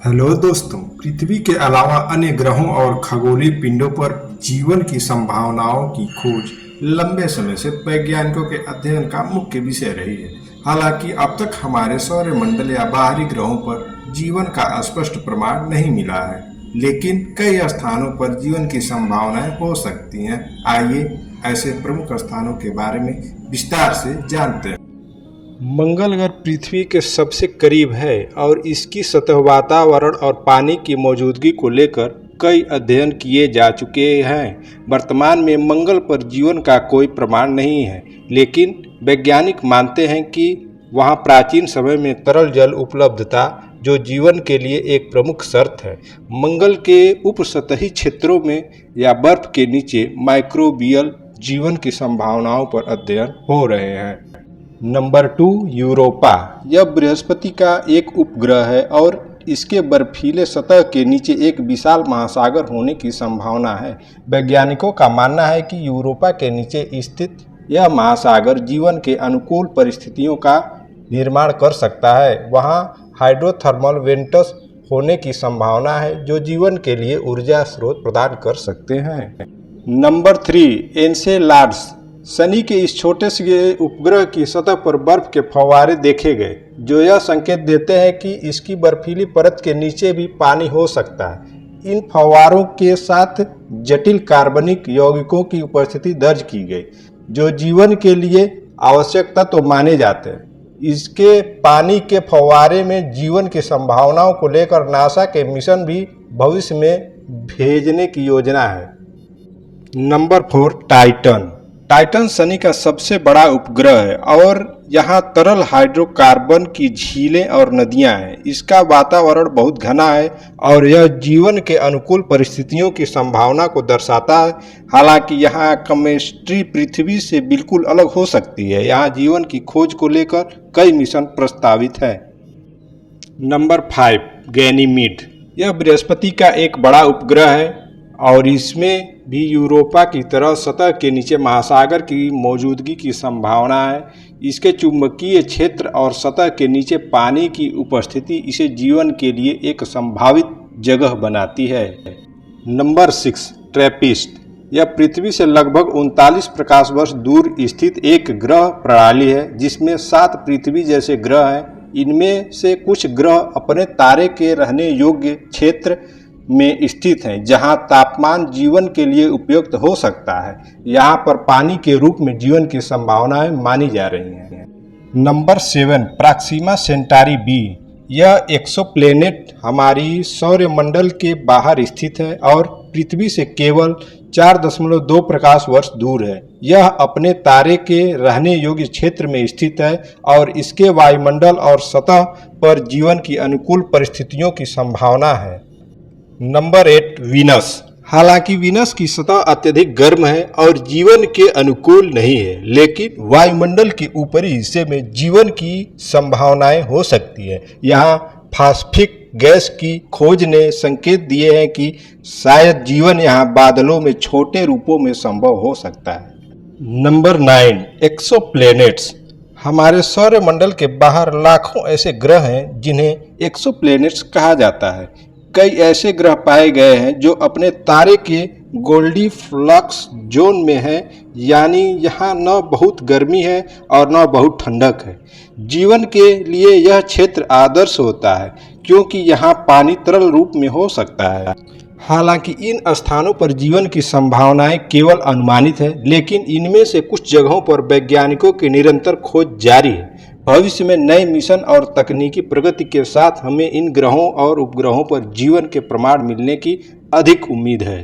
Hello दोस्तों, पृथ्वी के अलावा अन्य ग्रहों और खगोलीय पिंडों पर जीवन की संभावनाओं की खोज लंबे समय से वैज्ञानिकों के अध्ययन का मुख्य विषय रही है। हालांकि अब तक हमारे सौरमंडल या बाहरी ग्रहों पर जीवन का स्पष्ट प्रमाण नहीं मिला है, लेकिन कई स्थानों पर जीवन की संभावनाएं हो सकती हैं। आइए ऐसे प्रमुख स्थानों के बारे में विस्तार से जानते हैं। मंगल ग्रह पृथ्वी के सबसे करीब है और इसकी सतह, वातावरण और पानी की मौजूदगी को लेकर कई अध्ययन किए जा चुके हैं। वर्तमान में मंगल पर जीवन का कोई प्रमाण नहीं है, लेकिन वैज्ञानिक मानते हैं कि वहां प्राचीन समय में तरल जल उपलब्ध था, जो जीवन के लिए एक प्रमुख शर्त है। मंगल के उपसतही क्षेत्रों में या बर्फ के नीचे माइक्रोबियल जीवन की संभावनाओं पर अध्ययन हो रहे हैं। Number 2, Europa. यह बृहस्पति का एक उपग्रह है और इसके बर्फीले सतह के नीचे एक विशाल महासागर होने की संभावना है। वैज्ञानिकों का मानना है कि यूरोपा के नीचे स्थित यह महासागर जीवन के अनुकूल परिस्थितियों का निर्माण कर सकता है। वहाँ हाइड्रोथर्मल वेंट्स होने की संभावना है, जो जीवन के लिए ऊर्जा स्रोत प्रदान कर सकते हैं। Number 3, Enceladus. शनि के इस छोटे से उपग्रह की सतह पर बर्फ के फव्वारे देखे गए, जो यह संकेत देते हैं कि इसकी बर्फीली परत के नीचे भी पानी हो सकता है। इन फव्वारों के साथ जटिल कार्बनिक यौगिकों की उपस्थिति दर्ज की गई, जो जीवन के लिए आवश्यक तत्व माने जाते हैं। इसके पानी के फव्वारे में जीवन की संभावनाओं को लेकर नासा के मिशन भी भविष्य में भेजने की योजना है। Number 4, Titan. टाइटन शनि का सबसे बड़ा उपग्रह है और यहाँ तरल हाइड्रोकार्बन की झीलें और नदियाँ हैं। इसका वातावरण बहुत घना है और यह जीवन के अनुकूल परिस्थितियों की संभावना को दर्शाता है। हालांकि यहाँ केमिस्ट्री पृथ्वी से बिल्कुल अलग हो सकती है। यहाँ जीवन की खोज को लेकर कई मिशन प्रस्तावित है। Number 5, Ganymede. यह बृहस्पति का एक बड़ा उपग्रह है और इसमें भी यूरोपा की तरह सतह के नीचे महासागर की मौजूदगी की संभावना है। इसके चुंबकीय क्षेत्र और सतह के नीचे पानी की उपस्थिति इसे जीवन के लिए एक संभावित जगह बनाती है। Number 6, Trappist. यह पृथ्वी से लगभग 39 प्रकाश वर्ष दूर स्थित एक ग्रह प्रणाली है, जिसमें 7 पृथ्वी जैसे ग्रह हैं। इनमें से कुछ ग्रह अपने तारे के रहने योग्य क्षेत्र में स्थित हैं, जहां तापमान जीवन के लिए उपयुक्त हो सकता है। यहां पर पानी के रूप में जीवन की संभावनाएं मानी जा रही हैं। Number 7, Proxima Centauri B. यह एक्सोप्लैनेट हमारी सौरमंडल के बाहर स्थित है और पृथ्वी से केवल 4.2 प्रकाश वर्ष दूर है। यह अपने तारे के रहने योग्य क्षेत्र में स्थित है और इसके वायुमंडल और सतह पर जीवन की अनुकूल परिस्थितियों की संभावना है। Number 8, Venus. हालांकि वीनस की सतह अत्यधिक गर्म है और जीवन के अनुकूल नहीं है, लेकिन वायुमंडल के ऊपरी हिस्से में जीवन की संभावनाएं हो सकती है। यहाँ फास्फिक गैस की खोज ने संकेत दिए हैं कि शायद जीवन यहाँ बादलों में छोटे रूपों में संभव हो सकता है। Number 9, exoplanets. हमारे सौरमंडल के बाहर लाखों ऐसे ग्रह हैं जिन्हें एक्सोप्लैनेट्स कहा जाता है। कई ऐसे ग्रह पाए गए हैं जो अपने तारे के गोल्डीफ्लक्स जोन में हैं, यानी यहाँ न बहुत गर्मी है और न बहुत ठंडक है। जीवन के लिए यह क्षेत्र आदर्श होता है, क्योंकि यहाँ पानी तरल रूप में हो सकता है। हालांकि इन स्थानों पर जीवन की संभावनाएं केवल अनुमानित है, लेकिन इनमें से कुछ जगहों पर वैज्ञानिकों की निरंतर खोज जारी है। भविष्य में नए मिशन और तकनीकी प्रगति के साथ हमें इन ग्रहों और उपग्रहों पर जीवन के प्रमाण मिलने की अधिक उम्मीद है।